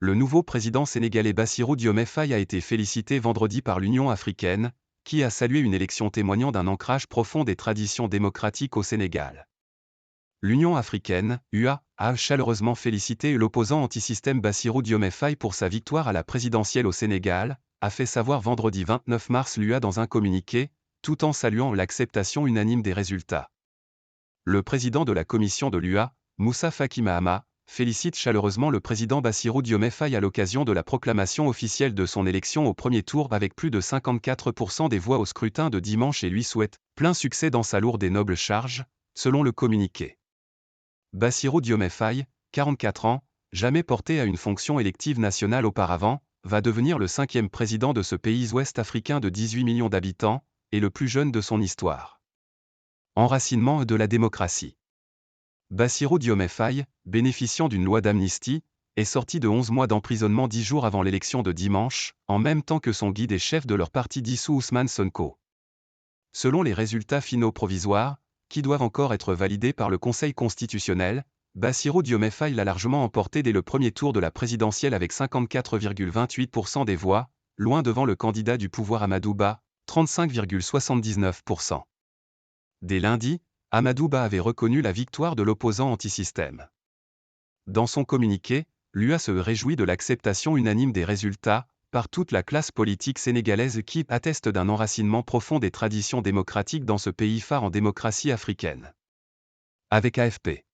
Le nouveau président sénégalais Bassirou Diomaye Faye a été félicité vendredi par l'Union africaine, qui a salué une élection témoignant d'un ancrage profond des traditions démocratiques au Sénégal. L'Union africaine, UA, a chaleureusement félicité l'opposant anti-système Bassirou Diomaye Faye pour sa victoire à la présidentielle au Sénégal, a fait savoir vendredi 29 mars l'UA dans un communiqué, tout en saluant l'acceptation unanime des résultats. Le président de la commission de l'UA, Moussa Faki Mahamat, félicite chaleureusement le président Bassirou Diomaye Faye à l'occasion de la proclamation officielle de son élection au premier tour avec plus de 54% des voix au scrutin de dimanche et lui souhaite plein succès dans sa lourde et noble charge, selon le communiqué. Bassirou Diomaye Faye, 44 ans, jamais porté à une fonction élective nationale auparavant, va devenir le 5e président de ce pays ouest-africain de 18 millions d'habitants, et le plus jeune de son histoire. Enracinement de la démocratie. Bassirou Diomaye Faye, bénéficiant d'une loi d'amnistie, est sorti de 11 mois d'emprisonnement 10 jours avant l'élection de dimanche, en même temps que son guide et chef de leur parti dissous Ousmane Sonko. Selon les résultats finaux provisoires, qui doivent encore être validés par le Conseil constitutionnel, Bassirou Diomaye Faye l'a largement emporté dès le premier tour de la présidentielle avec 54,28% des voix, loin devant le candidat du pouvoir Amadou Ba, 35,79%. Dès lundi, Amadou Ba avait reconnu la victoire de l'opposant anti-système. Dans son communiqué, l'UA se réjouit de l'acceptation unanime des résultats, par toute la classe politique sénégalaise qui atteste d'un enracinement profond des traditions démocratiques dans ce pays phare en démocratie africaine. Avec AFP.